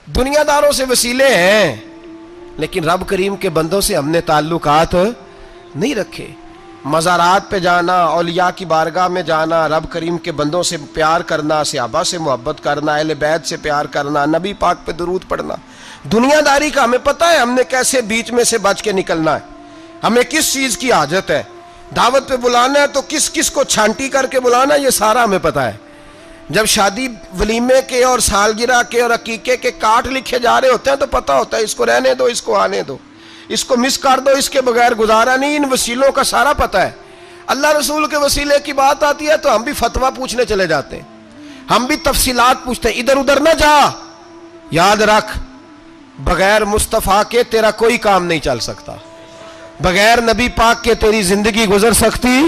دنیا داروں سے وسیلے ہیں لیکن رب کریم کے بندوں سے ہم نے تعلقات نہیں رکھے. مزارات پہ جانا، اولیاء کی بارگاہ میں جانا، رب کریم کے بندوں سے پیار کرنا، صحابہ سے محبت کرنا، اہل بیت سے پیار کرنا، نبی پاک پہ درود پڑھنا، دنیا داری کا ہمیں پتہ ہے ہم نے کیسے بیچ میں سے بچ کے نکلنا ہے، ہمیں کس چیز کی حاجت ہے. دعوت پہ بلانا ہے تو کس کس کو چھانٹی کر کے بلانا، یہ سارا ہمیں پتہ ہے. جب شادی ولیمے کے اور سالگرہ کے اور عقیقے کے کارڈ لکھے جا رہے ہوتے ہیں تو پتہ ہوتا ہے اس کو رہنے دو، اس کو آنے دو، اس کو مس کر دو، اس کے بغیر گزارا نہیں. ان وسیلوں کا سارا پتہ ہے. اللہ رسول کے وسیلے کی بات آتی ہے تو ہم بھی فتویٰ پوچھنے چلے جاتے ہیں، ہم بھی تفصیلات پوچھتے ہیں. ادھر ادھر نہ جا، یاد رکھ بغیر مصطفیٰ کے تیرا کوئی کام نہیں چل سکتا، بغیر نبی پاک کے تیری زندگی گزر سکتی،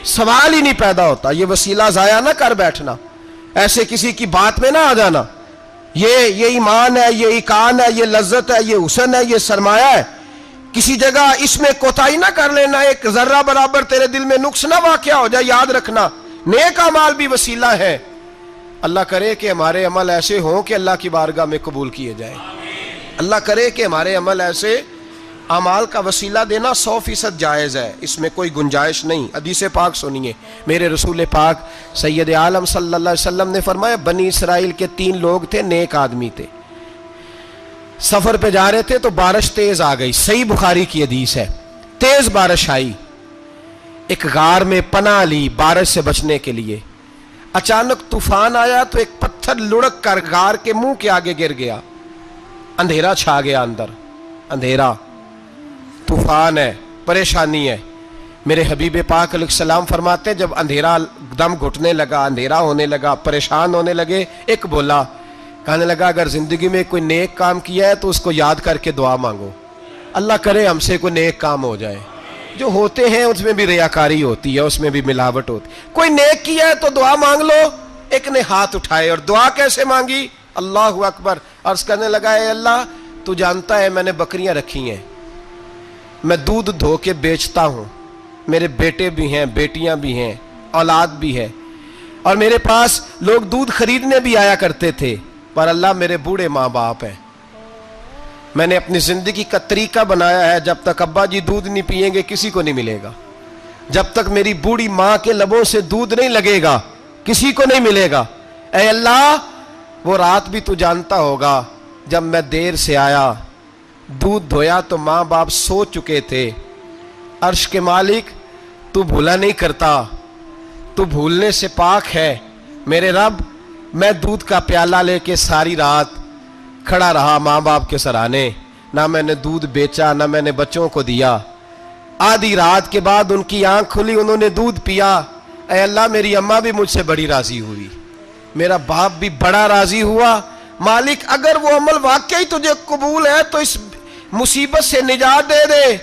سوال ہی نہیں پیدا ہوتا. یہ وسیلہ ضائع نہ کر بیٹھنا، ایسے کسی کی بات میں نہ آ جانا. یہ ایمان ہے، یہ ایقان ہے، یہ لذت ہے، یہ حسن ہے، یہ سرمایہ ہے. کسی جگہ اس میں کوتاہی نہ کر لینا، ایک ذرہ برابر تیرے دل میں نقص نہ واقع ہو جائے. یاد رکھنا نیک اعمال بھی وسیلہ ہے. اللہ کرے کہ ہمارے عمل ایسے ہوں کہ اللہ کی بارگاہ میں قبول کیے جائیں. اللہ کرے کہ ہمارے عمل ایسے اعمال کا وسیلہ دینا 100% جائز ہے، اس میں کوئی گنجائش نہیں. حدیث پاک سنیے، میرے رسول پاک سید عالم صلی اللہ علیہ وسلم نے فرمایا بنی اسرائیل کے 3 لوگ تھے، نیک آدمی تھے. سفر پہ جا رہے تھے تو بارش تیز آ گئی، صحیح بخاری کی حدیث ہے. تیز بارش آئی، ایک غار میں پناہ لی بارش سے بچنے کے لیے. اچانک طوفان آیا تو ایک پتھر لڑک کر غار کے منہ کے آگے گر گیا. اندھیرا چھا گیا، اندر اندھیرا، طوفان ہے، پریشانی ہے. میرے حبیب پاک علیہ السلام فرماتے ہیں جب اندھیرا دم گھٹنے لگا، اندھیرا ہونے لگا، پریشان ہونے لگے، ایک بولا، کہنے لگا اگر زندگی میں کوئی نیک کام کیا ہے تو اس کو یاد کر کے دعا مانگو. اللہ کرے ہم سے کوئی نیک کام ہو جائے. جو ہوتے ہیں اس میں بھی ریاکاری ہوتی ہے، اس میں بھی ملاوٹ ہوتی. کوئی نیک کیا ہے تو دعا مانگ لو. ایک نے ہاتھ اٹھائے اور دعا کیسے مانگی؟ اللہ اکبر. عرض کرنے لگا اے اللہ تو جانتا ہے میں نے بکریاں رکھی ہیں، میں دودھ دھو کے بیچتا ہوں، میرے بیٹے بھی ہیں، بیٹیاں بھی ہیں، اولاد بھی ہے، اور میرے پاس لوگ دودھ خریدنے بھی آیا کرتے تھے، پر اللہ میرے بوڑھے ماں باپ ہیں. میں نے اپنی زندگی کا طریقہ بنایا ہے جب تک ابا جی دودھ نہیں پئیں گے کسی کو نہیں ملے گا، جب تک میری بوڑھی ماں کے لبوں سے دودھ نہیں لگے گا کسی کو نہیں ملے گا. اے اللہ وہ رات بھی تو جانتا ہوگا جب میں دیر سے آیا، دودھ دھویا تو ماں باپ سو چکے تھے. عرش کے مالک تو بھولا نہیں کرتا، تو بھولنے سے پاک ہے. میرے رب میں دودھ کا پیالہ لے کے ساری رات کھڑا رہا ماں باپ کے سرانے، نہ میں نے دودھ بیچا نہ میں نے بچوں کو دیا. آدھی رات کے بعد ان کی آنکھ کھلی، انہوں نے دودھ پیا. اے اللہ میری اماں بھی مجھ سے بڑی راضی ہوئی، میرا باپ بھی بڑا راضی ہوا. مالک اگر وہ عمل واقعی تجھے قبول ہے تو اس مصیبت سے نجات دے دے.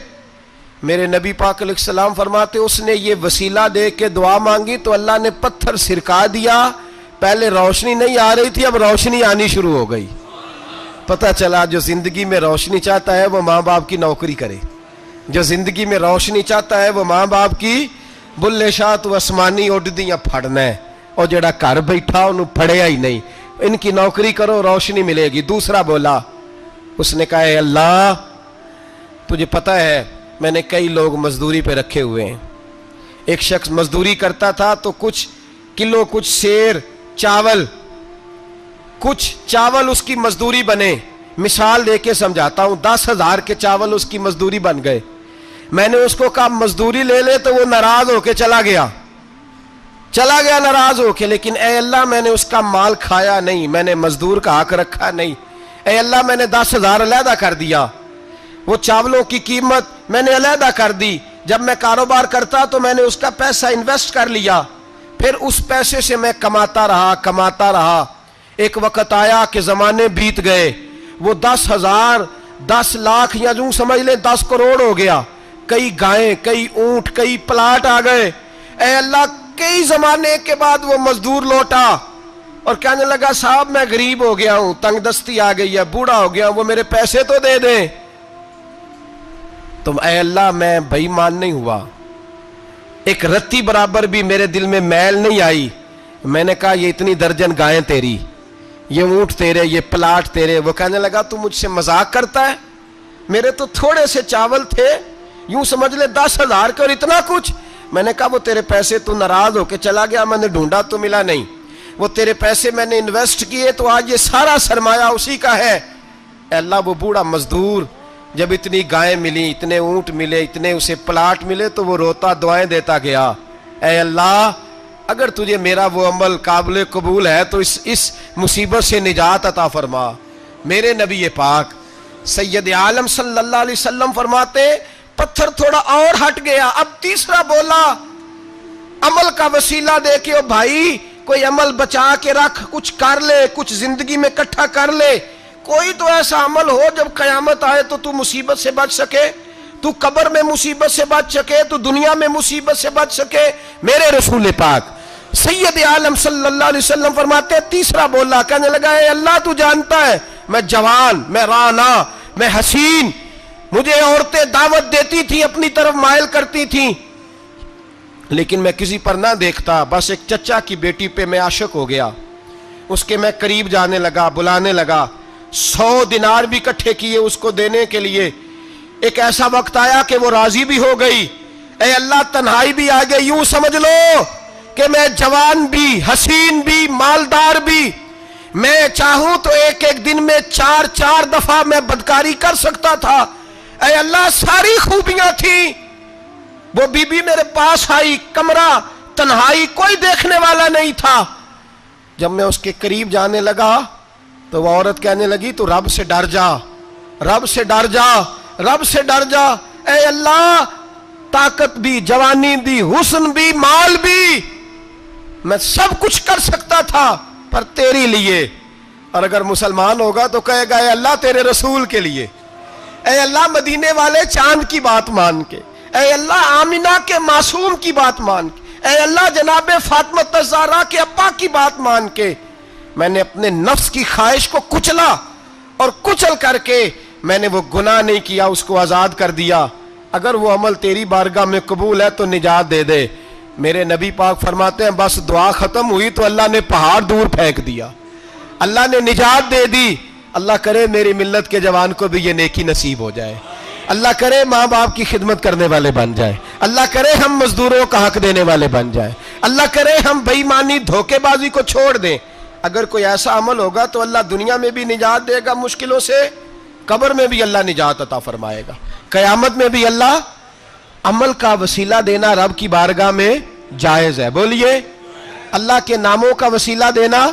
میرے نبی پاک علیہ السلام فرماتے اس نے یہ وسیلہ دے کے دعا مانگی تو اللہ نے پتھر سرکا دیا. پہلے روشنی نہیں آ رہی تھی، اب روشنی آنی شروع ہو گئی. پتہ چلا جو زندگی میں روشنی چاہتا ہے وہ ماں باپ کی نوکری کرے، جو زندگی میں روشنی چاہتا ہے وہ ماں باپ کی بلے شاہ تو آسمانی اڈدیاں پھڑنا ہے، اور جڑا گھر بیٹھا انہوں پھڑیا ہی نہیں. ان کی نوکری کرو روشنی ملے گی. دوسرا بولا، اس نے کہا اے اللہ تجھے پتہ ہے میں نے کئی لوگ مزدوری پہ رکھے ہوئے ہیں. ایک شخص مزدوری کرتا تھا تو کچھ کلو کچھ سیر چاول، کچھ چاول اس کی مزدوری بنے. مثال دے کے سمجھاتا ہوں، 10,000 کے چاول اس کی مزدوری بن گئے. میں نے اس کو کہا مزدوری لے لے تو وہ ناراض ہو کے چلا گیا ناراض ہو کے. لیکن اے اللہ میں نے اس کا مال کھایا نہیں، میں نے مزدور کا حق رکھا نہیں. اے اللہ میں نے 10,000 علیحدہ کر دیا، وہ چاولوں کی قیمت میں نے علیحدہ کر دی. جب میں کاروبار کرتا تو میں نے اس کا پیسہ انویسٹ کر لیا، پھر اس پیسے سے میں کماتا رہا. ایک وقت آیا کہ زمانے بیت گئے، وہ 10,000 10 لاکھ یا جو سمجھ لیں 10 کروڑ ہو گیا. کئی گائیں، کئی اونٹ، کئی پلاٹ آ گئے. اے اللہ کئی زمانے کے بعد وہ مزدور لوٹا اور کہنے لگا صاحب میں غریب ہو گیا ہوں، تنگ دستی آ گئی ہے، بوڑھا ہو گیا ہوں، وہ میرے پیسے تو دے دیں. تم اے اللہ میں بے ایمان نہیں ہوا، ایک رتی برابر بھی میرے دل میں میل نہیں آئی. میں نے کہا یہ اتنی درجن گائیں تیری، یہ اونٹ تیرے، یہ پلاٹ تیرے۔ وہ کہنے لگا تو مجھ سے مذاق کرتا ہے؟ میرے تو تھوڑے سے چاول تھے، یوں سمجھ لے 10,000 کے، اور اتنا کچھ۔ میں نے کہا وہ تیرے پیسے تو ناراض ہو کے چلا گیا، میں نے ڈھونڈا تو ملا نہیں، وہ تیرے پیسے میں نے انویسٹ کیے تو آج یہ سارا سرمایہ اسی کا ہے۔ اے اللہ وہ بوڑھا مزدور جب اتنی گائیں ملی، اتنے اونٹ ملے، اتنے اسے پلاٹ ملے تو وہ روتا دعائیں دیتا گیا، اے اللہ اگر تجھے میرا وہ عمل قابل قبول ہے تو اس مصیبت سے نجات عطا فرما۔ میرے نبی پاک سید عالم صلی اللہ علیہ وسلم فرماتے پتھر تھوڑا اور ہٹ گیا، اب تیسرا بولا عمل کا وسیلہ دے کے، او بھائی کوئی عمل بچا کے رکھ، کچھ کر لے، کچھ زندگی میں اکٹھا کر لے، کوئی تو ایسا عمل ہو جب قیامت آئے تو تو مصیبت سے بچ سکے، تو قبر میں مصیبت سے بچ سکے، تو دنیا میں مصیبت سے بچ سکے۔ میرے رسول پاک سید عالم صلی اللہ علیہ وسلم فرماتے تیسرا بولا، کہنے لگا اے اللہ تو جانتا ہے میں جوان، میں رانا، میں حسین، مجھے عورتیں دعوت دیتی تھی، اپنی طرف مائل کرتی تھیں، لیکن میں کسی پر نہ دیکھتا، بس ایک چچا کی بیٹی پہ میں عاشق ہو گیا، اس کے میں قریب جانے لگا، بلانے لگا، 100 دینار بھی اکٹھے کیے اس کو دینے کے لیے۔ ایک ایسا وقت آیا کہ وہ راضی بھی ہو گئی، اے اللہ تنہائی بھی آ گئی، یوں سمجھ لو کہ میں جوان بھی، حسین بھی، مالدار بھی، میں چاہوں تو ایک ایک دن میں 4 دفعہ میں بدکاری کر سکتا تھا۔ اے اللہ ساری خوبیاں تھیں، وہ بی بی میرے پاس آئی، کمرہ تنہائی، کوئی دیکھنے والا نہیں تھا۔ جب میں اس کے قریب جانے لگا تو وہ عورت کہنے لگی تو رب سے ڈر جا، رب سے ڈر جا، رب سے ڈر جا۔ اے اللہ طاقت بھی، جوانی بھی، حسن بھی، مال بھی، میں سب کچھ کر سکتا تھا پر تیری لیے، اور اگر مسلمان ہوگا تو کہے گا اے اللہ تیرے رسول کے لیے، اے اللہ مدینے والے چاند کی بات مان کے، اے اللہ آمنہ کے معصوم کی بات مان کے، اے اللہ جناب فاطمہ الزہرا کے ابا کی بات مان کے، میں نے اپنے نفس کی خواہش کو کچلا، اور کچل کر کے میں نے وہ گناہ نہیں کیا، اس کو آزاد کر دیا۔ اگر وہ عمل تیری بارگاہ میں قبول ہے تو نجات دے دے۔ میرے نبی پاک فرماتے ہیں بس دعا ختم ہوئی تو اللہ نے پہاڑ دور پھینک دیا، اللہ نے نجات دے دی۔ اللہ کرے میری ملت کے جوان کو بھی یہ نیکی نصیب ہو جائے، اللہ کرے ماں باپ کی خدمت کرنے والے بن جائیں، اللہ کرے ہم مزدوروں کا حق دینے والے بن جائیں، اللہ کرے ہم بے ایمانی دھوکے بازی کو چھوڑ دیں۔ اگر کوئی ایسا عمل ہوگا تو اللہ دنیا میں بھی نجات دے گا مشکلوں سے، قبر میں بھی اللہ نجات عطا فرمائے گا، قیامت میں بھی اللہ۔ عمل کا وسیلہ دینا رب کی بارگاہ میں جائز ہے، بولیے اللہ کے ناموں کا وسیلہ دینا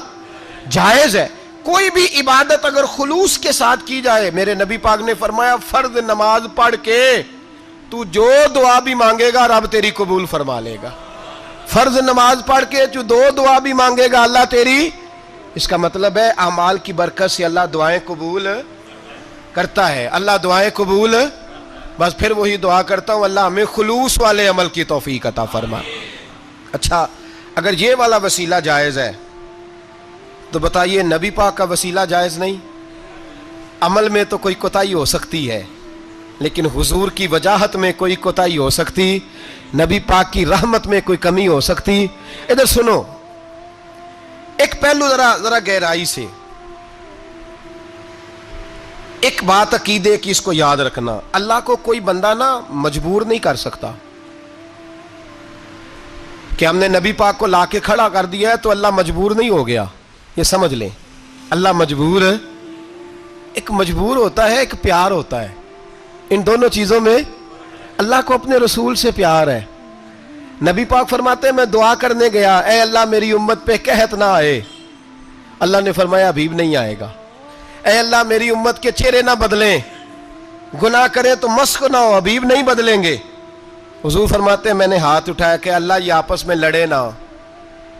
جائز ہے۔ کوئی بھی عبادت اگر خلوص کے ساتھ کی جائے، میرے نبی پاک نے فرمایا فرض نماز پڑھ کے تو جو دعا بھی مانگے گا رب تیری قبول فرما لے گا، فرض نماز پڑھ کے جو 2 دعا بھی مانگے گا اللہ تیری، اس کا مطلب ہے اعمال کی برکت سے اللہ دعائیں قبول کرتا ہے، اللہ دعائیں قبول، بس پھر وہی دعا کرتا ہوں اللہ ہمیں خلوص والے عمل کی توفیق عطا فرما۔ اچھا اگر یہ والا وسیلہ جائز ہے تو بتائیے نبی پاک کا وسیلہ جائز نہیں؟ عمل میں تو کوئی کوتاہی ہو سکتی ہے لیکن حضور کی وجاہت میں کوئی کوتاہی ہو سکتی، نبی پاک کی رحمت میں کوئی کمی ہو سکتی۔ ادھر سنو ایک پہلو ذرا گہرائی سے، ایک بات عقیدے کی اس کو یاد رکھنا، اللہ کو کوئی بندہ نا مجبور نہیں کر سکتا کہ ہم نے نبی پاک کو لا کے کھڑا کر دیا ہے تو اللہ مجبور نہیں ہو گیا، یہ سمجھ لیں اللہ مجبور ہے۔ ایک مجبور ہوتا ہے، ایک پیار ہوتا ہے، ان دونوں چیزوں میں اللہ کو اپنے رسول سے پیار ہے۔ نبی پاک فرماتے ہیں میں دعا کرنے گیا اے اللہ میری امت پہ قحط نہ آئے، اللہ نے فرمایا حبیب نہیں آئے گا۔ اے اللہ میری امت کے چہرے نہ بدلیں، گناہ کریں تو مسخ نہ ہو، حبیب نہیں بدلیں گے۔ حضور فرماتے ہیں میں نے ہاتھ اٹھایا کہ اللہ یہ آپس میں لڑے نہ،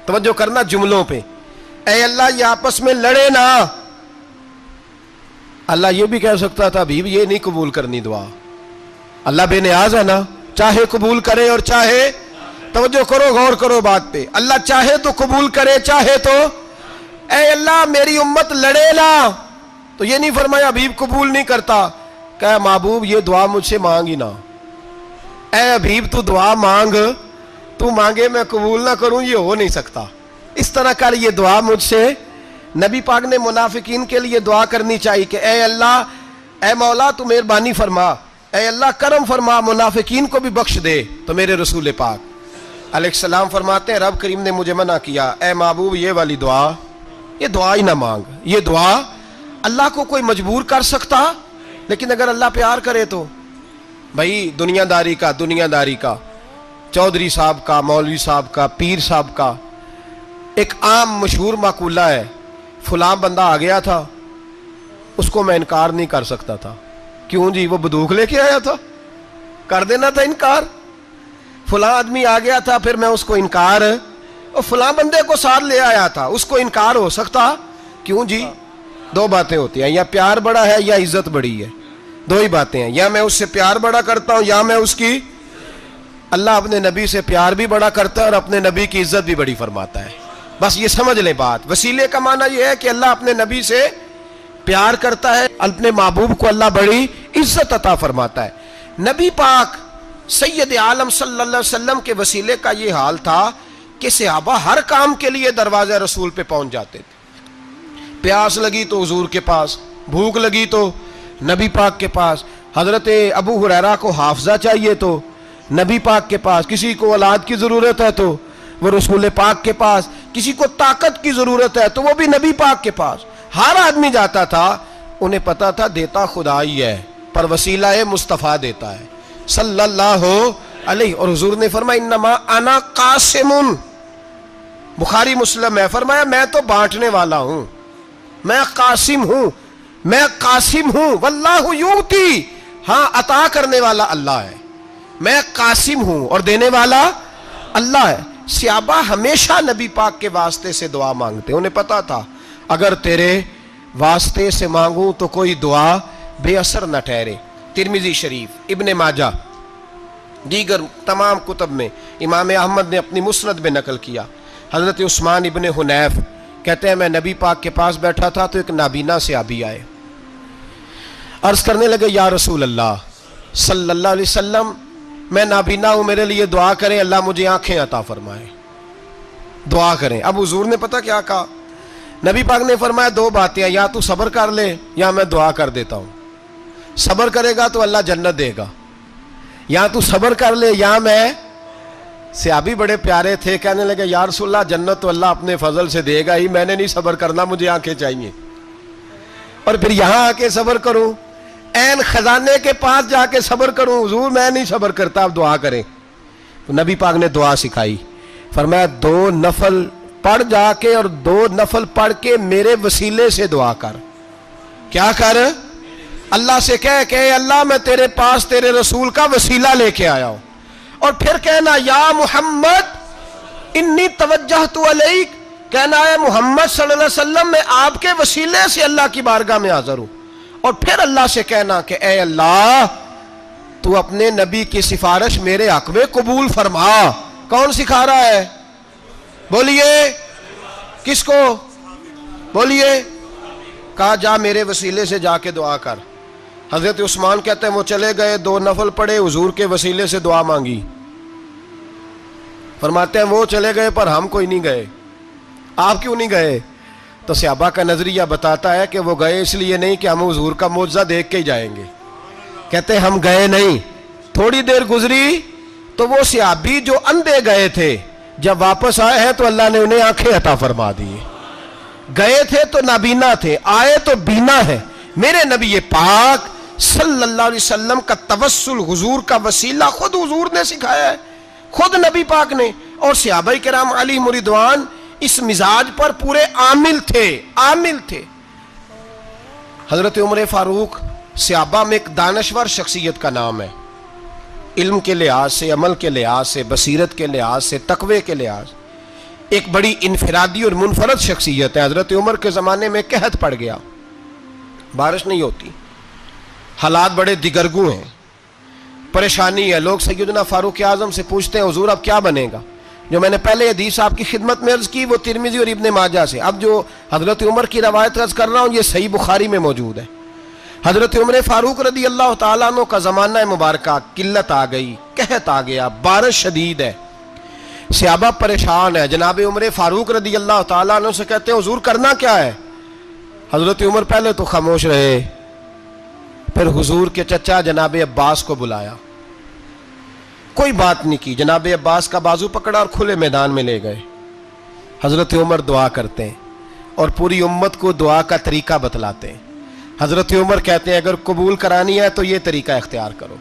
توجہ کرنا جملوں پہ، اے اللہ یہ آپس میں لڑے نہ۔ اللہ یہ بھی کہہ سکتا تھا حبیب یہ نہیں قبول کرنی دعا، اللہ بے نیاز ہے نا، چاہے قبول کرے اور چاہے، توجہ کرو غور کرو بات پہ، اللہ چاہے تو قبول کرے چاہے تو، اے اللہ میری امت لڑے نہ، تو یہ نہیں فرمایا حبیب قبول نہیں کرتا، کہ محبوب یہ دعا مجھ سے مانگ ہی نہ، اے حبیب تو دعا مانگ، تو مانگے میں قبول نہ کروں، یہ ہو نہیں سکتا، اس طرح کر یہ دعا مجھ سے نبی پاک نے منافقین کے لیے دعا کرنی چاہیے کہ اے اللہ، اے مولا تو مہربانی فرما، اے اللہ کرم فرما، منافقین کو بھی بخش دے۔ تو میرے رسول پاک علیہ السلام فرماتے ہیں رب کریم نے مجھے منع کیا، اے محبوب یہ والی دعا، یہ دعا ہی نہ مانگ۔ یہ دعا اللہ کو کوئی مجبور کر سکتا، لیکن اگر اللہ پیار کرے تو بھائی دنیا داری کا چودھری صاحب کا، مولوی صاحب کا، پیر صاحب کا ایک عام مشہور مقولہ ہے، فلاں بندہ آ گیا تھا، اس کو میں انکار نہیں کر سکتا تھا۔ کیوں جی؟ وہ بندوق لے کے آیا تھا، کر دینا تھا انکار۔ فلاں آدمی آ گیا تھا، پھر میں اس کو انکار، اور فلاں بندے کو ساتھ لے آیا تھا، اس کو انکار ہو سکتا؟ کیوں جی؟ دو باتیں ہوتی ہیں، یا پیار بڑا ہے یا عزت بڑی ہے، دو ہی باتیں ہیں، یا میں اس سے پیار بڑا کرتا ہوں یا میں اس کی۔ اللہ اپنے نبی سے پیار بھی بڑا کرتا ہے اور اپنے نبی کی عزت بھی بڑی فرماتا ہے۔ بس یہ سمجھ لیں بات۔ وسیلے کا معنی یہ ہے کہ اللہ اپنے نبی سے پیار کرتا ہے، اپنے محبوب کو اللہ بڑی عزت عطا فرماتا ہے۔ نبی پاک سید عالم صلی اللہ علیہ وسلم کے وسیلے کا یہ حال تھا کہ صحابہ ہر کام کے لیے دروازہ رسول پہ پہنچ جاتے تھے۔ پیاس لگی تو حضور کے پاس، بھوک لگی تو نبی پاک کے پاس، حضرت ابو ہریرہ کو حافظہ چاہیے تو نبی پاک کے پاس، کسی کو اولاد کی ضرورت ہے تو وہ رسول پاک کے پاس، کسی کو طاقت کی ضرورت ہے تو وہ بھی نبی پاک کے پاس۔ ہر آدمی جاتا تھا، انہیں پتا تھا دیتا خدا ہی ہے، پر وسیلہ مصطفیٰ دیتا ہے صلی اللہ علیہ۔ اور حضور نے فرمایا انما انا قاسم، بخاری مسلم ہے، فرمایا میں تو بانٹنے والا ہوں، میں قاسم ہوں، واللہ یؤتی، ہاں عطا کرنے والا اللہ ہے، میں قاسم ہوں اور دینے والا اللہ ہے۔ صحابہ ہمیشہ نبی پاک کے واسطے سے دعا مانگتے، انہیں پتا تھا اگر تیرے واسطے سے مانگوں تو کوئی دعا بے اثر نہ ٹھہرے۔ ترمذی شریف، ابن ماجہ، دیگر تمام کتب میں امام احمد نے اپنی مسند میں نقل کیا، حضرت عثمان ابن حنیف کہتے ہیں میں نبی پاک کے پاس بیٹھا تھا تو ایک نابینا صحابی آئے، عرض کرنے لگے یا رسول اللہ صلی اللہ علیہ وسلم میں نابینا ہوں، میرے لیے دعا کریں، اللہ مجھے آنکھیں عطا فرمائے، دعا کریں۔ اب حضور نے پتہ کیا کہا؟ نبی پاک نے فرمایا دو باتیں ہیں، یا تو صبر کر لے یا میں دعا کر دیتا ہوں۔ صبر کرے گا تو اللہ جنت دے گا، یا تو صبر کر لے یا میں۔ صحابی بڑے پیارے تھے، کہنے لگے یا رسول اللہ جنت تو اللہ اپنے فضل سے دے گا ہی، میں نے نہیں صبر کرنا، مجھے آنکھیں چاہیے، اور پھر یہاں آ کے صبر کروں، این خزانے کے پاس جا کے صبر کروں؟ حضور میں نہیں صبر کرتا، آپ دعا کریں۔ نبی پاک نے دعا سکھائی، فرمایا 2 نفل پڑھ جا کے اور 2 نفل پڑھ کے میرے وسیلے سے دعا کر۔ کیا کر؟ اللہ سے کہہ کہ اے اللہ میں تیرے پاس تیرے رسول کا وسیلہ لے کے آیا ہوں، اور پھر کہنا یا محمد انی توجہت الیک، کہنا ہے محمد صلی اللہ علیہ وسلم میں آپ کے وسیلے سے اللہ کی بارگاہ میں حاضر ہوں، اور پھر اللہ سے کہنا کہ اے اللہ تو اپنے نبی کی سفارش میرے حق میں قبول فرما۔ کون سکھا رہا ہے؟ بولیے کس کو؟ بولیے۔ کہا جا میرے وسیلے سے جا کے دعا کر۔ حضرت عثمان کہتے ہیں وہ چلے گئے، 2 نفل پڑھے، حضور کے وسیلے سے دعا مانگی۔ فرماتے ہیں وہ چلے گئے پر ہم کوئی نہیں گئے۔ آپ کیوں نہیں گئے؟ تو صحابہ کا نظریہ بتاتا ہے کہ وہ گئے اس لیے نہیں کہ ہم حضور کا معجزہ دیکھ کے ہی جائیں گے، کہتے ہیں ہم گئے نہیں۔ تھوڑی دیر گزری تو وہ صحابی جو اندھے گئے تھے جب واپس آئے ہیں تو اللہ نے انہیں آنکھیں عطا فرما دی۔ گئے تھے تو نابینا تھے، آئے تو بینا ہے۔ میرے نبی پاک صلی اللہ علیہ وسلم کا توسل، حضور کا وسیلہ خود حضور نے سکھایا ہے، خود نبی پاک نے، اور صحابہ کرام علیہم رضوان اس مزاج پر پورے عامل تھے۔ حضرت عمر فاروق صحابہ میں ایک دانشور شخصیت کا نام ہے، علم کے لحاظ سے، عمل کے لحاظ سے، بصیرت کے لحاظ سے، تقوی کے لحاظ، ایک بڑی انفرادی اور منفرد شخصیت ہے۔ حضرت عمر کے زمانے میں قحط پڑ گیا، بارش نہیں ہوتی، حالات بڑے دگرگوں ہیں، پریشانی ہے۔ لوگ سیدنا فاروق اعظم سے پوچھتے ہیں حضور اب کیا بنے گا؟ جو میں نے پہلے حدیث آپ کی خدمت میں عرض کی وہ ترمذی اور ابن ماجہ سے، اب جو حضرت عمر کی روایت عرض کر رہا ہوں یہ صحیح بخاری میں موجود ہے۔ حضرت عمر فاروق رضی اللہ تعالیٰ عنہ کا زمانہ مبارکہ، قلت آ گئی، قحط آ گیا، بارش شدید ہے، صحابہ پریشان ہے۔ جناب عمر فاروق رضی اللہ تعالیٰ عنہ سے کہتے ہیں حضور کرنا کیا ہے؟ حضرت عمر پہلے تو خاموش رہے، پھر حضور کے چچا جناب عباس کو بلایا، کوئی بات نہیں کی، جناب عباس کا بازو پکڑا اور کھلے میدان میں لے گئے۔ حضرت عمر دعا کرتے ہیں اور پوری امت کو دعا کا طریقہ بتلاتے ہیں۔ حضرت عمر کہتے ہیں اگر قبول کرانی ہے تو یہ طریقہ اختیار کرو،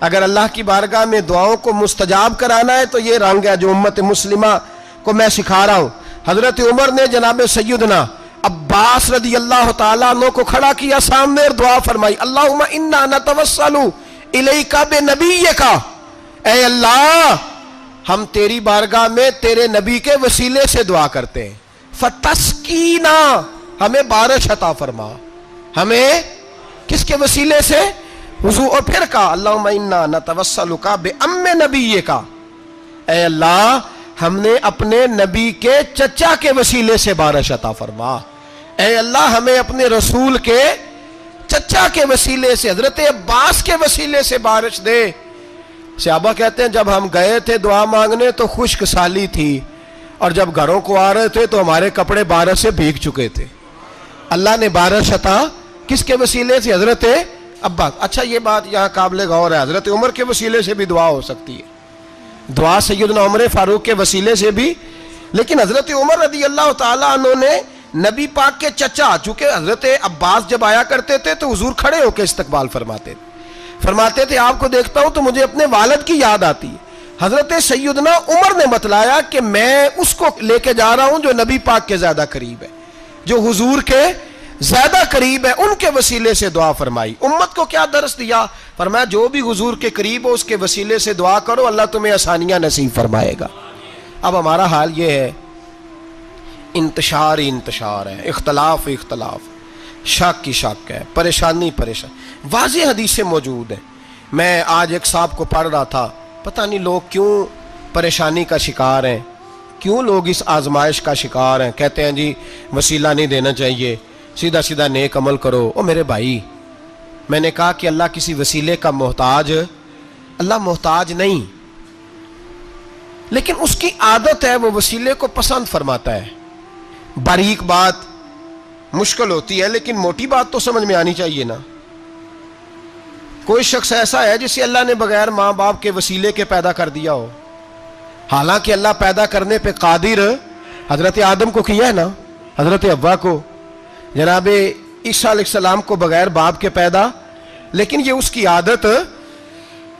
اگر اللہ کی بارگاہ میں دعاؤں کو مستجاب کرانا ہے تو یہ رنگ ہے جو امت مسلمہ کو میں سکھا رہا ہوں۔ حضرت عمر نے جناب سیدنا عباس رضی اللہ تعالیٰ عنہ کو کھڑا کیا سامنے اور دعا فرمائی، اللہم انا نتوسل الیک بنبیک، اے اللہ ہم تیری بارگاہ میں تیرے نبی کے وسیلے سے دعا کرتے ہیں، فتسقینا، ہمیں بارش عطا فرما، ہمیں کس کے وسیلے سے؟ حضور، اور پھر کہا اللہم انا نتوسلک بام نبیک، اے اللہ ہم نے اپنے نبی کے چچا کے وسیلے سے بارش عطا فرما، اے اللہ ہمیں اپنے رسول کے چچا کے وسیلے سے، حضرت عباس کے وسیلے سے بارش دے۔ صحابہ کہتے ہیں جب ہم گئے تھے دعا مانگنے تو خشک سالی تھی، اور جب گھروں کو آ رہے تھے تو ہمارے کپڑے بارش سے بھیگ چکے تھے۔ اللہ نے بارش عطا کس کے وسیلے سے؟ حضرت عباس۔ اچھا یہ بات یہاں قابل غور ہے، حضرت عمر کے وسیلے سے بھی دعا ہو سکتی ہے، دعا سیدنا عمر فاروق کے وسیلے سے بھی، لیکن حضرت عمر رضی اللہ تعالیٰ عنہ نے نبی پاک کے چچا، چونکہ حضرت عباس جب آیا کرتے تھے تو حضور کھڑے ہو کے استقبال فرماتے تھے آپ کو دیکھتا ہوں تو مجھے اپنے والد کی یاد آتی ہے۔ حضرت سیدنا عمر نے بتلایا کہ میں اس کو لے کے جا رہا ہوں جو نبی پاک کے زیادہ قریب ہے، جو حضور کے زیادہ قریب ہے، ان کے وسیلے سے دعا فرمائی۔ امت کو کیا درس دیا؟ فرمایا جو بھی حضور کے قریب ہو اس کے وسیلے سے دعا کرو، اللہ تمہیں آسانیاں نصیب فرمائے گا۔ اب ہمارا حال یہ ہے، انتشار ہی انتشار ہے، اختلاف شک کی شک ہے، پریشانی واضح حدیثیں موجود ہیں۔ میں آج ایک صاحب کو پڑھ رہا تھا، پتہ نہیں لوگ کیوں پریشانی کا شکار ہیں، کیوں لوگ اس آزمائش کا شکار ہیں، کہتے ہیں جی وسیلہ نہیں دینا چاہیے، سیدھا نیک عمل کرو۔ او میرے بھائی، میں نے کہا کہ اللہ کسی وسیلے کا محتاج، اللہ محتاج نہیں، لیکن اس کی عادت ہے وہ وسیلے کو پسند فرماتا ہے۔ باریک بات مشکل ہوتی ہے لیکن موٹی بات تو سمجھ میں آنی چاہیے نا۔ کوئی شخص ایسا ہے جسے اللہ نے بغیر ماں باپ کے وسیلے کے پیدا کر دیا ہو، حالانکہ اللہ پیدا کرنے پہ قادر، حضرت آدم کو کیا ہے نا، حضرت حوا کو، جناب عیسیٰ علیہ السلام کو بغیر باپ کے پیدا، لیکن یہ اس کی عادت،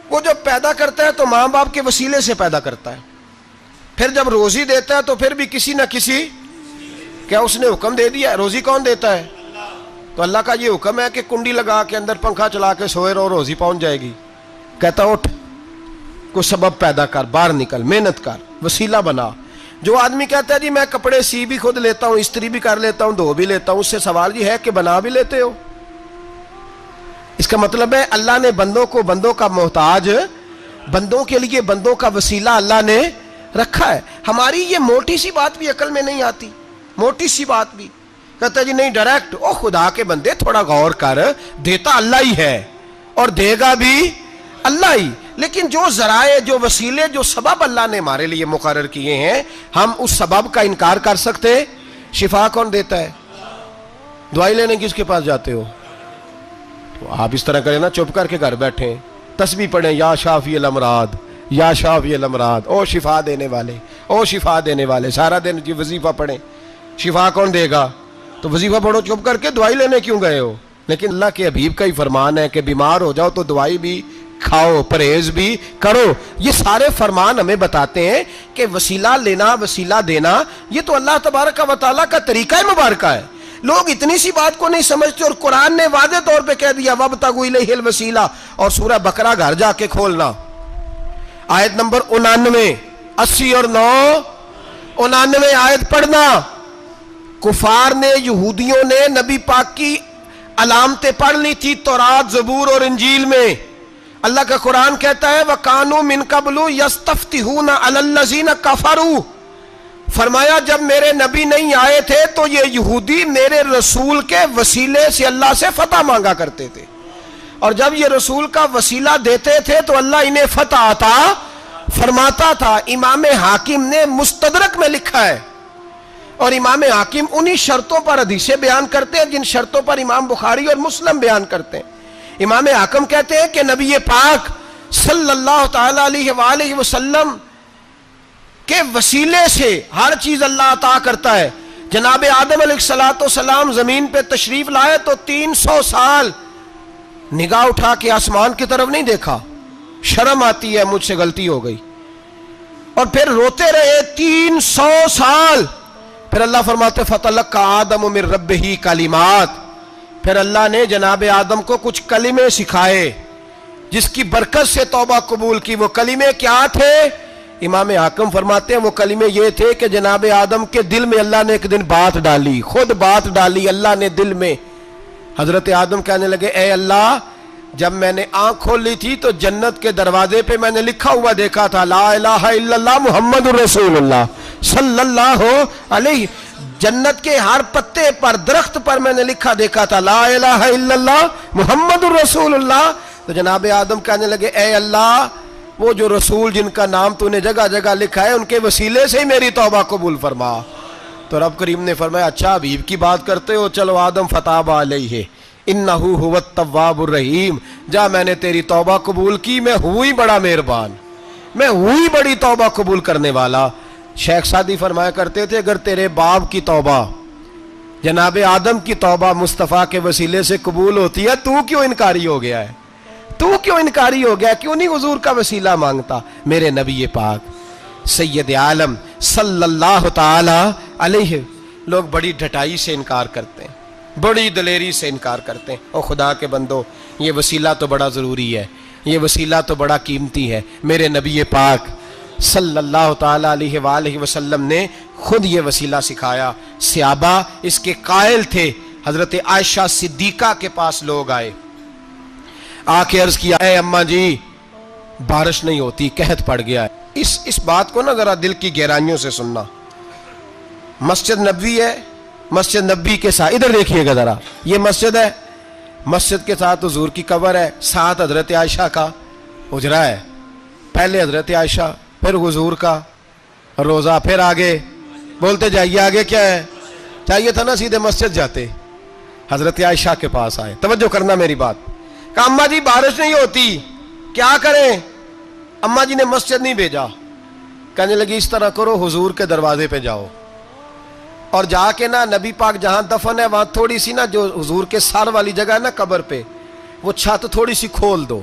وہ جب پیدا کرتا ہے تو ماں باپ کے وسیلے سے پیدا کرتا ہے، پھر جب روزی دیتا ہے تو پھر بھی کسی نہ کسی، کیا اس نے حکم دے دیا؟ روزی کون دیتا ہے؟ تو اللہ کا یہ حکم ہے کہ کنڈی لگا کے اندر پنکھا چلا کے سوئے رہو، روزی پہنچ جائے گی؟ کہتا اٹھ، کوئی سبب پیدا کر، باہر نکل، محنت کر، وسیلہ بنا۔ جو آدمی کہتا ہے جی میں کپڑے سی بھی خود لیتا ہوں، استری بھی کر لیتا ہوں، دھو بھی لیتا ہوں، اس سے سوال یہ ہے کہ بنا بھی لیتے ہو؟ اس کا مطلب ہے اللہ نے بندوں کو بندوں کا محتاج، بندوں کے لیے بندوں کا وسیلہ اللہ نے رکھا ہے۔ ہماری یہ موٹی سی بات بھی عقل میں نہیں آتی، موٹی سی بات بھی کہتا ہے جی نہیں ڈائریکٹ، او خدا کے بندے تھوڑا غور کر، دیتا اللہ ہی ہے اور دے گا بھی اللہ ہی، لیکن جو ذرائع، جو وسیلے، جو سبب اللہ نے ہمارے لیے مقرر کیے ہیں، ہم اس سبب کا انکار کر سکتے؟ شفا کون دیتا ہے؟ دوائی لینے کس کے پاس جاتے ہو؟ تو آپ اس طرح کریں نا، چپ کر کے گھر بیٹھیں، تسبیح پڑھیں، یا شافی الامراض، یا شافی الامراض، او شفا دینے والے، او شفا دینے والے، سارا دن جی وظیفہ پڑھیں، شفا کون دے گا؟ تو وظیفہ پڑھو چپ کر کے، دوائی لینے کیوں گئے ہو؟ لیکن اللہ کے حبیب کا ہی فرمان ہے کہ بیمار ہو جاؤ تو دوائی بھی کھاؤ، پرہیز بھی کرو۔ یہ سارے فرمان ہمیں بتاتے ہیں کہ وسیلہ لینا، وسیلہ دینا، یہ تو اللہ تبارک و تعالیٰ کا طریقہ مبارکہ ہے۔ لوگ اتنی سی بات کو نہیں سمجھتے، اور قرآن نے واضح طور پہ کہہ دیا وَابْتَغُوا إِلَيْهِ الْوَسِيلَةَ، اور سورہ بقرہ گھر جا کے کھولنا، آیت نمبر 99، 80 اور 9، 99 آیت پڑھنا۔ کفار نے، یہودیوں نے نبی پاک کی علامتیں پڑھ لی تھی تورات، زبور اور انجیل میں۔ اللہ کا قرآن کہتا ہے وَكَانُوا مِن قَبْلُ يَسْتَفْتِحُونَ عَلَى الَّذِينَ كَفَرُوا، فرمایا جب میرے نبی نہیں آئے تھے تو یہ یہودی میرے رسول کے وسیلے سے اللہ سے فتح مانگا کرتے تھے، اور جب یہ رسول کا وسیلہ دیتے تھے تو اللہ انہیں فتح عطا فرماتا تھا۔ امام حاکم نے مستدرک میں لکھا ہے، اور امام حاکم انہی شرطوں پر حدیثیں بیان کرتے ہیں جن شرطوں پر امام بخاری اور مسلم بیان کرتے ہیں۔ امام حاکم کہتے ہیں کہ نبی پاک صلی اللہ تعالی علیہ وآلہ وسلم کے وسیلے سے ہر چیز اللہ عطا کرتا ہے۔ جناب آدم علیہ السلام زمین پہ تشریف لائے تو 300 سال نگاہ اٹھا کے آسمان کی طرف نہیں دیکھا، شرم آتی ہے مجھ سے غلطی ہو گئی، اور پھر روتے رہے 300 سال۔ پھر اللہ فرماتے فَتَلَقَّى آدَمُ مِن رَبِّهِ کلمات، پھر اللہ نے جناب آدم کو کچھ کلمے سکھائے جس کی برکت سے توبہ قبول کی۔ وہ کلمے کیا تھے؟ امام حاکم فرماتے ہیں وہ کلمے یہ تھے کہ جناب آدم کے دل میں اللہ نے ایک دن بات ڈالی، خود بات ڈالی اللہ نے دل میں۔ حضرت آدم کہنے لگے اے اللہ، جب میں نے آنکھ کھولی تھی تو جنت کے دروازے پہ میں نے لکھا ہوا دیکھا تھا لا الہ الا اللہ محمد الرسول اللہ صلی اللہ علیہ، جنت کے ہر پتے پر درخت پر میں نے لکھا دیکھا تھا لا الہ الا اللہ محمد الرسول اللہ۔ تو جناب آدم کہنے لگے اے اللہ، وہ جو رسول جن کا نام تو نے جگہ جگہ لکھا ہے ان کے وسیلے سے ہی میری توبہ قبول فرما۔ تو رب کریم نے فرمایا اچھا حبیب کی بات کرتے ہو، چلو آدم فتاب علیہ انہ هو التواب الرحیم، جا میں نے تیری توبہ قبول کی، میں ہوئی بڑا مہربان، میں ہوئی بڑی توبہ قبول کرنے والا۔ شیخ سعدی فرمایا کرتے تھے اگر تیرے باپ کی توبہ جناب آدم کی توبہ مصطفیٰ کے وسیلے سے قبول ہوتی ہے، تو کیوں انکاری ہو گیا ہے؟ تو کیوں انکاری ہو گیا؟ کیوں نہیں حضور کا وسیلہ مانگتا؟ میرے نبی پاک سید عالم صلی اللہ تعالی علیہ، لوگ بڑی ڈھٹائی سے انکار کرتے ہیں، بڑی دلیری سے انکار کرتے ہیں۔ او خدا کے بندو، یہ وسیلہ تو بڑا ضروری ہے، یہ وسیلہ تو بڑا قیمتی ہے۔ میرے نبی پاک صلی اللہ تعالی علیہ وآلہ وسلم نے خود یہ وسیلہ سکھایا۔ صحابہ اس کے قائل تھے۔ حضرت عائشہ صدیقہ کے پاس لوگ آئے، آ کے عرض کیا اے اماں جی بارش نہیں ہوتی، قحط پڑ گیا ہے۔ اس بات کو نا ذرا دل کی گہرائیوں سے سننا۔ مسجد نبوی ہے، مسجد نبی کے ساتھ ادھر دیکھیے گا ذرا، یہ مسجد ہے، مسجد کے ساتھ حضور کی قبر ہے، ساتھ حضرت عائشہ کا حجرہ ہے، پہلے حضرت عائشہ پھر حضور کا روزہ، پھر آگے بولتے جائیے آگے کیا ہے؟ چاہیے تھا نا سیدھے مسجد جاتے، حضرت عائشہ کے پاس آئے۔ توجہ کرنا میری بات، کہ اماں جی بارش نہیں ہوتی کیا کریں؟ اماں جی نے مسجد نہیں بھیجا، کہنے لگی اس طرح کرو حضور کے دروازے پہ جاؤ اور جا کے نا نبی پاک جہاں دفن ہے وہاں تھوڑی سی نا جو حضور کے سر والی جگہ ہے نا قبر پہ، وہ چھت تھوڑی سی کھول دو،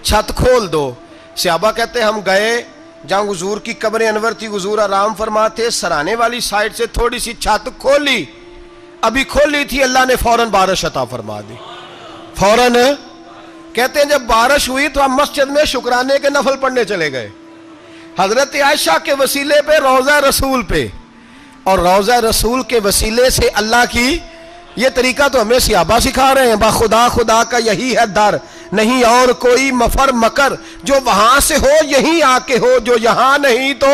چھت کھول دو۔ صحابہ کہتے ہیں ہم گئے جہاں حضور کی قبر انور تھی، حضور آرام فرماتے، سرانے والی سائڈ سے تھوڑی سی چھت کھولی، ابھی کھولی تھی اللہ نے فوراً بارش عطا فرما دی، فوراً۔ کہتے ہیں جب بارش ہوئی تو ہم مسجد میں شکرانے کے نفل پڑھنے چلے گئے، حضرت عائشہ کے وسیلے پہ روضہ رسول پہ، اور روضہ رسول کے وسیلے سے اللہ کی یہ طریقہ تو ہمیں صحابہ سکھا رہے ہیں۔ با خدا خدا کا یہی ہے در، نہیں اور کوئی مفر مکر، جو وہاں سے ہو یہیں آ کے ہو، جو یہاں نہیں تو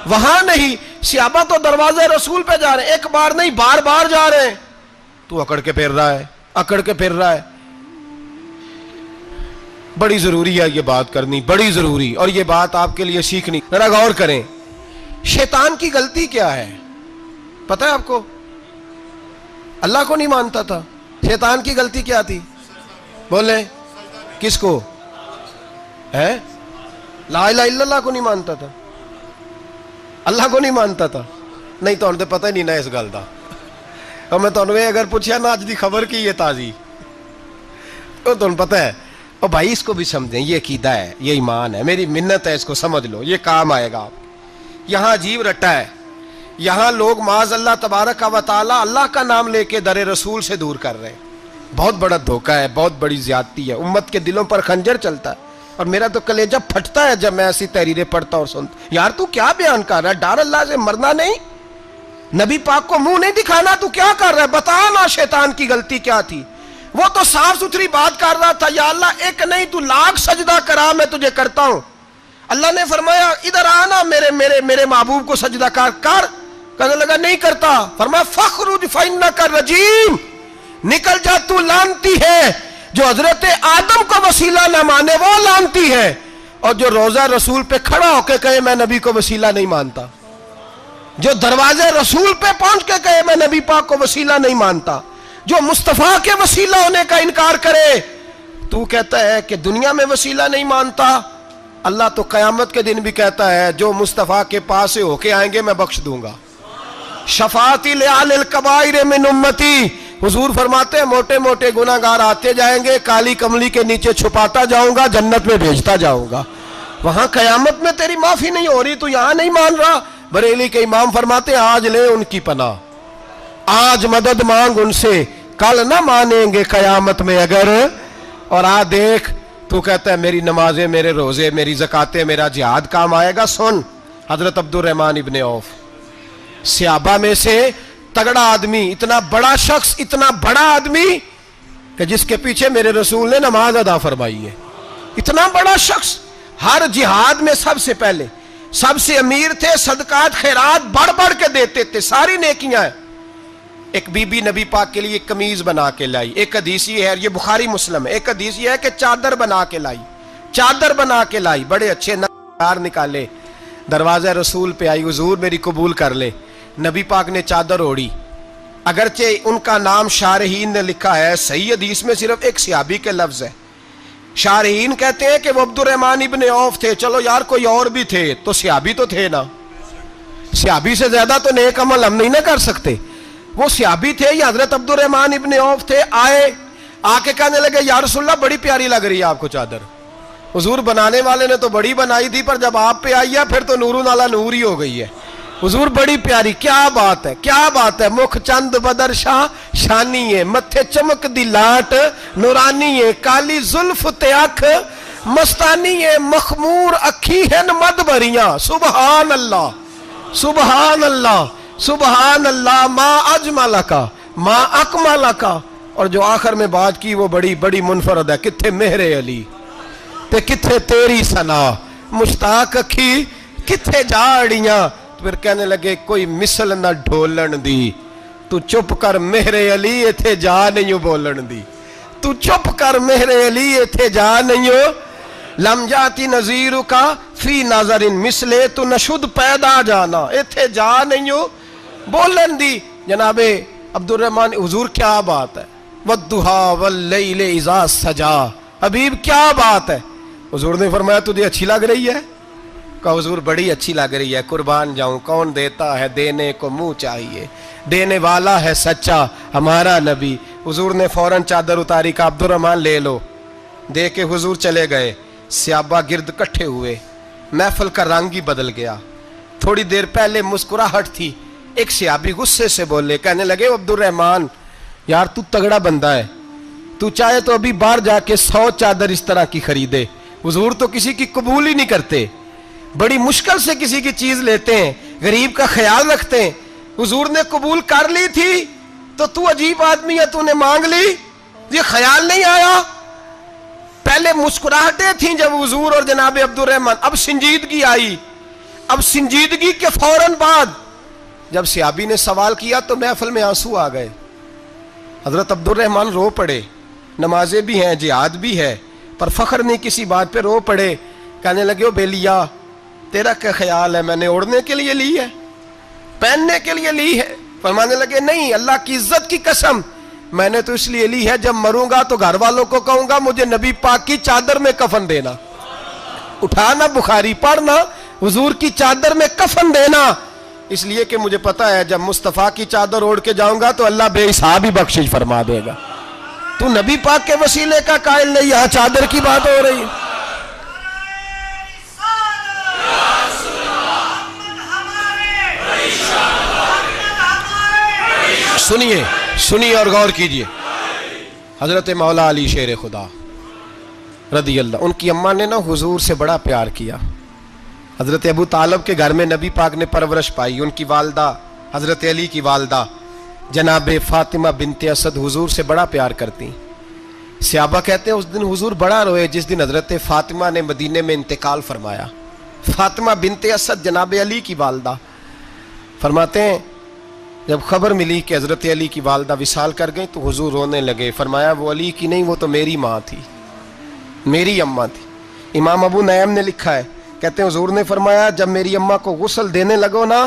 وہاں نہیں۔ صحابہ تو دروازہ رسول پہ جا رہے ہیں، ایک بار نہیں بار بار جا رہے ہیں، تو اکڑ کے پھر رہا ہے، اکڑ کے پھر رہا ہے۔ بڑی ضروری ہے یہ بات کرنی، بڑی ضروری، اور یہ بات آپ کے لیے سیکھنی۔ ذرا غور کریں، شیطان کی غلطی کیا ہے پتہ ہے آپ کو؟ اللہ کو نہیں مانتا تھا، شیطان کی غلطی کیا تھی؟ بولے کس کو ہے؟ لا الہ الا اللہ کو نہیں مانتا تھا، اللہ کو نہیں مانتا تھا۔ نہیں تو انہیں پتہ ہی نہیں نا اس گل دا، اور میں تو اگر پوچھا نا اج دی خبر کی یہ تازی تو تمہیں پتہ ہے، اور بھائی اس کو بھی سمجھیں، یہ عقیدہ ہے، یہ ایمان ہے، میری منت ہے، اس کو سمجھ لو، یہ کام آئے گا آپ۔ یہاں عجیب رٹا ہے، یہاں لوگ معاذ اللہ تبارک و تعالی اللہ کا نام لے کے در رسول سے دور کر رہے ہیں۔ بہت بڑا دھوکہ ہے، بہت بڑی زیادتی ہے، امت کے دلوں پر خنجر چلتا ہے، اور میرا تو کلیجہ پھٹتا ہے جب میں ایسی تحریریں پڑھتا اور سنتا۔ یار تو کیا بیان کر رہا ہے؟ ڈر اللہ سے مرنا نہیں، نبی پاک کو منہ نہیں دکھانا، تو کیا کر رہا ہے؟ بتا نا شیطان کی غلطی کیا تھی؟ وہ تو صاف ستھری بات کر رہا تھا، یا اللہ ایک نہیں تو لاکھ سجدہ کرا میں تجھے کرتا ہوں۔ اللہ نے فرمایا ادھر آنا، میرے محبوب کو سجدہ کر، کہنے لگا نہیں کرتا، فرمایا فخرج فإنک رجیم، نکل جا تو لعنتی ہے۔ جو حضرت آدم کو وسیلہ نہ مانے وہ لعنتی ہے، اور جو روضہ رسول پہ کھڑا ہو کے کہے میں نبی کو وسیلہ نہیں مانتا، جو دروازے رسول پہ پہنچ کے کہے میں نبی پاک کو وسیلہ نہیں مانتا، جو مصطفیٰ کے وسیلہ ہونے کا انکار کرے، تو کہتا ہے کہ دنیا میں وسیلہ نہیں مانتا، اللہ تو قیامت کے دن بھی کہتا ہے جو مصطفیٰ کے پاس سے ہو کے آئیں گے میں بخش دوں گا۔ شفاعتی لعلی الکبائر من امتی، حضور فرماتے ہیں موٹے موٹے گناہگار آتے جائیں گے، کالی کملی کے نیچے چھپاتا جاؤں گا، جنت میں بھیجتا جاؤں گا۔ وہاں قیامت میں تیری معافی نہیں ہو رہی، تو یہاں نہیں مان رہا۔ بریلی کے امام فرماتے ہیں آج لے ان کی پناہ، آج مدد مانگ ان سے، کل نہ مانیں گے قیامت میں اگر۔ اور دیکھ تو کہتا ہے میری نمازیں، میرے روزے، میری زکاتیں، میرا جہاد کام آئے گا۔ سن، حضرت عبد الرحمن ابن عوف صحابہ میں سے تگڑا آدمی، اتنا بڑا شخص، اتنا بڑا آدمی کہ جس کے پیچھے میرے رسول نے نماز ادا فرمائی ہے، اتنا بڑا شخص، ہر جہاد میں سب سے پہلے، سب سے امیر تھے، صدقات خیرات بڑھ بڑھ کے دیتے تھے، ساری نیکیاں ہیں۔ ایک بی بی نبی پاک کے لیے قمیض بنا کے لائی، ایک حدیث یہ ہے، یہ بخاری مسلم ہے، ایک حدیث یہ ہے کہ چادر بنا کے لائی، چادر بنا کے لائی، بڑے اچھے نقار نکالے، دروازہ رسول پہ آئی، حضور میری قبول کر لے۔ نبی پاک نے چادر اوڑی، اگرچہ ان کا نام شارحین نے لکھا ہے، صحیح حدیث میں صرف ایک صحابی کے لفظ ہے۔ شارحین کہتے ہیں کہ وہ عبد الرحمن ابن عوف تھے، چلو یار کوئی اور بھی تھے تو صحابی تو تھے نا، صحابی سے زیادہ تو نیک عمل ہم نہیں نہ کر سکتے، وہ صحابی تھے، یہ حضرت عبد الرحمن ابن عوف تھے۔ آئے، آ کے کہنے لگے یا رسول اللہ بڑی پیاری لگ رہی ہے آپ کو چادر۔ حضور بنانے والے نے تو بڑی بنائی تھی، پر جب آپ پہ آئی ہے پھر تو نورون علی نور ہی ہو گئی ہے۔ حضور بڑی پیاری، کیا بات ہے، کیا بات ہے، مکھ چند بدر شاہ شانی ہے، متھے چمک دی لاٹ نورانی ہے، کالی زلف تے اکھ مستانی ہے، مخمور اکھی ہیں مد بھریاں۔ سبحان اللہ، سبحان اللہ، سبحان اللہ، ما اجملکا ما اکملکا۔ اور جو آخر میں بات کی وہ بڑی بڑی منفرد ہے، کتھے مہر علی تے کتھے تیری ثنا، مشتاق اکھی کتھے جاڑیاں۔ پھر کہنے لگے کوئی مثل نہ ڈھولن دی، تو چپ کر مہر علی ایتھے جا نہیں بولن دی، تو چپ کر مہر علی ایتھے جا نہیں لم جاتی نظیر کا فی نظر مثلے، تو نشد پیدا جانا ایتھے جا نہیں بولن دی۔ جناب عبد الرحمن، حضور کیا بات ہے، والضحیٰ واللیل اذا سجا، حبیب کیا بات ہے۔ حضور نے فرمایا تجھے اچھی لگ رہی ہے؟ کہا حضور بڑی اچھی لگ رہی ہے، قربان جاؤں، کون دیتا ہے دینے کو منہ چاہیے، دینے والا ہے سچا ہمارا نبی۔ حضور نے فوراً چادر اتاری، کہا عبد الرحمن لے لو، دے کے حضور چلے گئے۔ صحابہ گرد کٹھے ہوئے، محفل کا رنگ ہی بدل گیا۔ تھوڑی دیر پہلے مسکراہٹ تھی، ایک صحابی غصے سے بولے، کہنے لگے عبد الرحمن یار تو تگڑا بندہ ہے، تو چاہے تو ابھی باہر جا کے 100 چادر اس طرح کی خریدے، حضور تو کسی کی قبول ہی نہیں کرتے، بڑی مشکل سے کسی کی چیز لیتے ہیں، غریب کا خیال رکھتے ہیں۔ حضور نے قبول کر لی تھی تو عجیب آدمی ہے، تو نے مانگ لی، یہ خیال نہیں آیا۔ پہلے مسکراہٹیں تھیں جب حضور اور جناب عبد الرحمن، اب سنجیدگی آئی۔ اب سنجیدگی کے فوراً بعد جب صحابی نے سوال کیا تو محفل میں آنسو آ گئے، حضرت عبد الرحمن رو پڑے، نمازیں بھی ہیں، جہاد بھی ہے، پر فخر نہیں کسی بات پہ رو پڑے۔ کہنے لگے او بیلیا تیرا کیا خیال ہے، میں نے اوڑھنے کے لیے لی ہے، پہننے کے لیے لی ہے؟ فرمانے لگے نہیں، اللہ کی عزت کی قسم، میں نے تو اس لیے لی ہے جب مروں گا تو گھر والوں کو کہوں گا مجھے نبی پاک کی چادر میں کفن دینا، اٹھانا بخاری پڑھنا، حضور کی چادر میں کفن دینا، اس لیے کہ مجھے پتا ہے جب مصطفیٰ کی چادر اوڑھ کے جاؤں گا تو اللہ بے حساب ہی بخشش فرما دے گا۔ تو نبی پاک کے وسیلے کا قائل نہیں، یہاں چادر کی بات ہو رہی ہے۔ سنیے اور غور کیجئے، حضرت مولا علی شیر خدا رضی اللہ، ان کی اماں نے نا حضور سے بڑا پیار کیا۔ حضرت ابو طالب کے گھر میں نبی پاک نے پرورش پائی، ان کی والدہ حضرت علی کی والدہ جناب فاطمہ بنت اسد حضور سے بڑا پیار کرتی۔ صحابہ کہتے ہیں اس دن حضور بڑا روئے جس دن حضرت فاطمہ نے مدینے میں انتقال فرمایا۔ فاطمہ بنت اسد جناب علی کی والدہ، فرماتے ہیں جب خبر ملی کہ حضرت علی کی والدہ وصال کر گئی تو حضور رونے لگے، فرمایا وہ علی کی نہیں، وہ تو میری ماں تھی، میری اماں تھی۔ امام ابو نعیم نے لکھا ہے، کہتے ہیں حضور نے فرمایا جب میری اماں کو غسل دینے لگو نا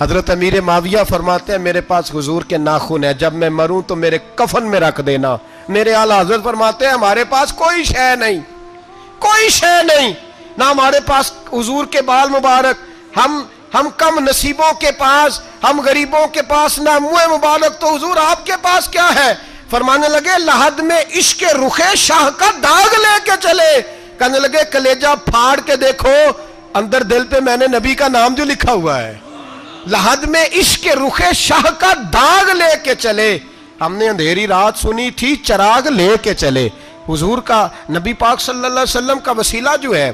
حضرت امیر معاویہ فرماتے ہیں میرے پاس حضور کے ناخن ہے، جب میں مروں تو میرے کفن میں رکھ دینا۔ میرے اعلیٰ حضرت فرماتے ہیں ہمارے پاس کوئی شے نہیں، کوئی شے نہیں، نہ ہمارے پاس حضور کے بال مبارک، ہم کم نصیبوں کے پاس، ہم غریبوں کے پاس نہ منہ مبارک، تو حضور آپ کے پاس کیا ہے؟ فرمانے لگے لحد میں عشق رخ شاہ کا داغ لے کے چلے۔ کہنے لگے کلیجہ پھاڑ کے دیکھو اندر دل پہ میں نے نبی کا نام جو لکھا ہوا ہے۔ لحد میں عشق رخ شاہ کا داغ لے کے چلے، ہم نے اندھیری رات سنی تھی چراغ لے کے چلے۔ حضور کا، نبی پاک صلی اللہ علیہ وسلم کا وسیلہ جو ہے،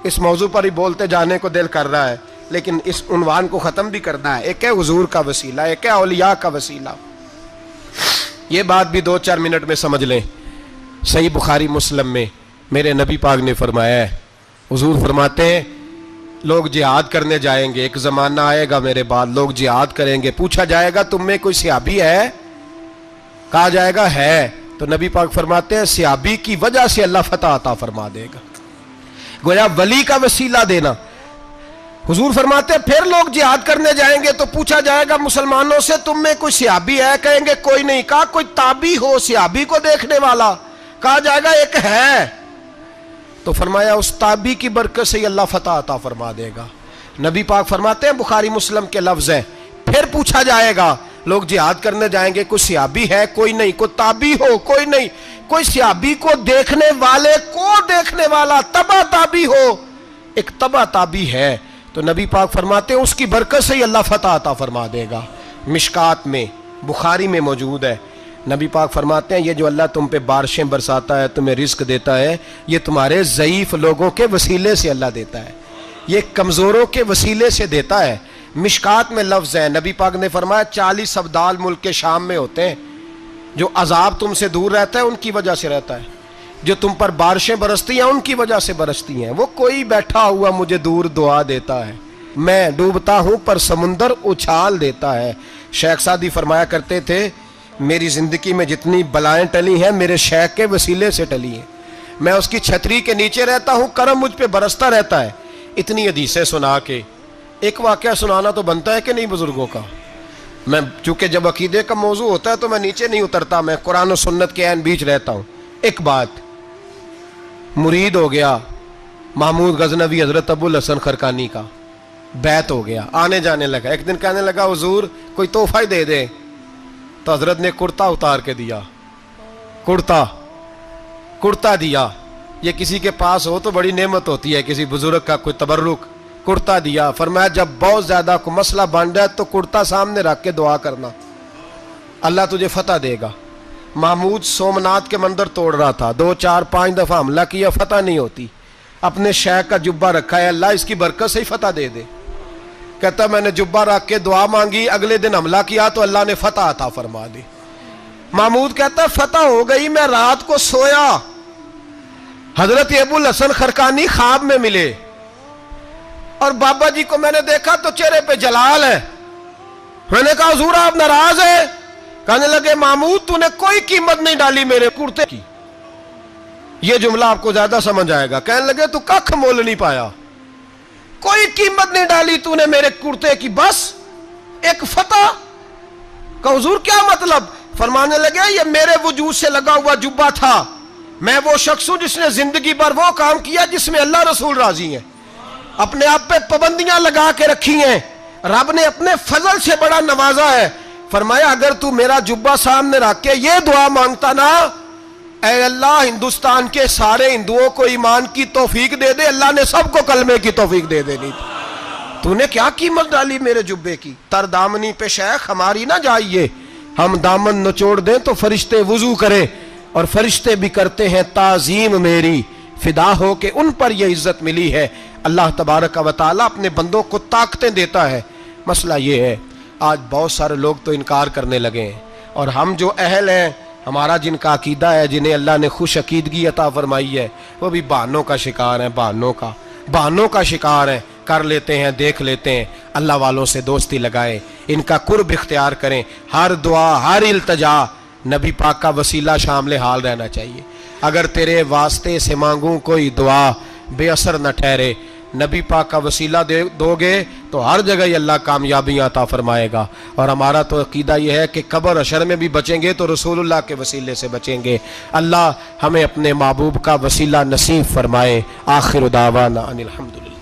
اس موضوع پر ہی بولتے جانے کو دل کر رہا ہے، لیکن اس عنوان کو ختم بھی کرنا ہے۔ ایک ہے حضور کا وسیلہ، ایک ہے اولیاء کا وسیلہ۔ یہ بات بھی 2-4 منٹ میں سمجھ لیں۔ صحیح بخاری مسلم میں میرے نبی پاک نے فرمایا ہے، حضور فرماتے ہیں لوگ جہاد کرنے جائیں گے، ایک زمانہ آئے گا میرے بعد، لوگ جہاد کریں گے، پوچھا جائے گا تم میں کوئی صحابی ہے؟ کہا جائے گا ہے، تو نبی پاک فرماتے ہیں صحابی کی وجہ سے اللہ فتح عطا فرما دے گا۔ گویا ولی کا وسیلہ دینا۔ حضور فرماتے ہیں پھر لوگ جہاد کرنے جائیں گے تو پوچھا جائے گا مسلمانوں سے تم میں کوئی صحابی ہے؟ کہیں گے کوئی نہیں۔ کہا کوئی تابعی ہو صحابی کو دیکھنے والا؟ کہا جائے گا ایک ہے۔ تو فرمایا اس تابعی کی برکت سے ہی اللہ فتح عطا فرما دے گا۔ نبی پاک فرماتے ہیں بخاری مسلم کے لفظ ہیں، پھر پوچھا جائے گا لوگ جہاد کرنے جائیں گے، کوئی صحابی ہے؟ کوئی نہیں۔ کوئی تابعی ہو؟ کوئی نہیں۔ کوئی صحابی کو دیکھنے والے کو دیکھنے والا تبع تابعی ہو؟ ایک تبع تابعی ہے، تو نبی پاک فرماتے ہیں اس کی برکت سے ہی اللہ فتح عطا فرما دے گا۔ مشکات میں، بخاری میں موجود ہے، نبی پاک فرماتے ہیں یہ جو اللہ تم پہ بارشیں برساتا ہے، تمہیں رزق دیتا ہے، یہ تمہارے ضعیف لوگوں کے وسیلے سے اللہ دیتا ہے، یہ کمزوروں کے وسیلے سے دیتا ہے۔ مشکات میں لفظ ہے، نبی پاک نے فرمایا 40 ابدال ملک کے شام میں ہوتے ہیں، جو عذاب تم سے دور رہتا ہے ان کی وجہ سے رہتا ہے، جو تم پر بارشیں برستی ہیں ان کی وجہ سے برستی ہیں۔ وہ کوئی بیٹھا ہوا مجھے دور دعا دیتا ہے، میں ڈوبتا ہوں پر سمندر اچھال دیتا ہے۔ شیخ سعدی فرمایا کرتے تھے میری زندگی میں جتنی بلائیں ٹلی ہیں میرے شیخ کے وسیلے سے ٹلی ہیں، میں اس کی چھتری کے نیچے رہتا ہوں، کرم مجھ پہ برستا رہتا ہے۔ اتنی حدیثیں سنا کے ایک واقعہ سنانا تو بنتا ہے کہ نہیں بزرگوں کا؟ میں چونکہ جب عقیدے کا موضوع ہوتا ہے تو میں نیچے نہیں اترتا، میں قرآن و سنت کے عین بیچ رہتا ہوں۔ ایک بات، مرید ہو گیا محمود غزنوی حضرت ابو الحسن خرقانی کا، بیعت ہو گیا، آنے جانے لگا۔ ایک دن کہنے لگا حضور کوئی تحفہ ہی دے دے، تو حضرت نے کرتا اتار کے دیا، کرتا دیا۔ یہ کسی کے پاس ہو تو بڑی نعمت ہوتی ہے، کسی بزرگ کا کوئی تبرک، کرتا دیا۔ فرمایا جب بہت زیادہ کوئی مسئلہ بن جائے تو کرتا سامنے رکھ کے دعا کرنا، اللہ تجھے فتح دے گا۔ محمود سومناتھ کے مندر توڑ رہا تھا، 2 4 5 دفعہ حملہ کیا، فتح نہیں ہوتی، اپنے شیخ کا جبہ رکھا ہے، اللہ اس کی برکت سے ہی فتح دے دے۔ کہتا میں نے جبہ رکھ کے دعا مانگی، اگلے دن حملہ کیا تو اللہ نے فتح عطا فرما دی۔ محمود کہتا فتح ہو گئی، میں رات کو سویا، حضرت ابو الحسن خرقانی خواب میں ملے، اور بابا جی کو میں نے دیکھا تو چہرے پہ جلال ہے۔ میں نے کہا حضور آپ ناراض ہیں؟ کہنے لگے محمود تو نے کوئی قیمت نہیں ڈالی میرے کرتے کی۔ یہ جملہ آپ کو زیادہ سمجھ آئے گا۔ کہنے لگے تو ککھ مول نہیں پایا، کوئی قیمت نہیں ڈالی تو نے میرے کرتے کی، بس ایک فتح۔ کہ حضور کیا مطلب؟ فرمانے لگے یہ میرے وجود سے لگا ہوا جبہ تھا، میں وہ شخص ہوں جس نے زندگی پر وہ کام کیا جس میں اللہ رسول راضی ہیں، اپنے آپ پہ پابندیاں لگا کے رکھی ہیں، رب نے اپنے فضل سے بڑا نوازا ہے۔ فرمایا اگر تو میرا جبہ سامنے رکھ کے یہ دعا مانگتا نا، اے اللہ ہندوستان کے سارے ہندوؤں کو ایمان کی توفیق دے دے، اللہ نے سب کو کلمے کی توفیق دے دینی تھی۔ تو نے کیا قیمت ڈالی میرے جبے کی؟ تر دامنی پہ شیخ ہماری نہ جائیے، ہم دامن نچوڑ دیں تو فرشتے وضو کریں، اور فرشتے بھی کرتے ہیں تعظیم میری، فدا ہو کہ ان پر یہ عزت ملی ہے۔ اللہ تبارک و تعالیٰ اپنے بندوں کو طاقتیں دیتا ہے۔ مسئلہ یہ ہے آج بہت سارے لوگ تو انکار کرنے لگے ہیں، اور ہم جو اہل ہیں، ہمارا جن کا عقیدہ ہے، جنہیں اللہ نے خوش عقیدگی عطا فرمائی ہے، وہ بھی بہانوں کا شکار ہیں، بہانوں کا شکار ہیں، کر لیتے ہیں، دیکھ لیتے ہیں۔ اللہ والوں سے دوستی لگائیں، ان کا قرب اختیار کریں، ہر دعا ہر التجا نبی پاک کا وسیلہ شامل حال رہنا چاہیے۔ اگر تیرے واسطے سے مانگوں کوئی دعا بے اثر نہ ٹھہرے، نبی پاک کا وسیلہ دو گے تو ہر جگہ ہی اللہ کامیابیاں عطا فرمائے گا. اور ہمارا تو عقیدہ یہ ہے کہ قبر حشر میں بھی بچیں گے تو رسول اللہ کے وسیلے سے بچیں گے. اللہ ہمیں اپنے محبوب کا وسیلہ نصیب فرمائے. آخر دعوانا ان الحمدللہ.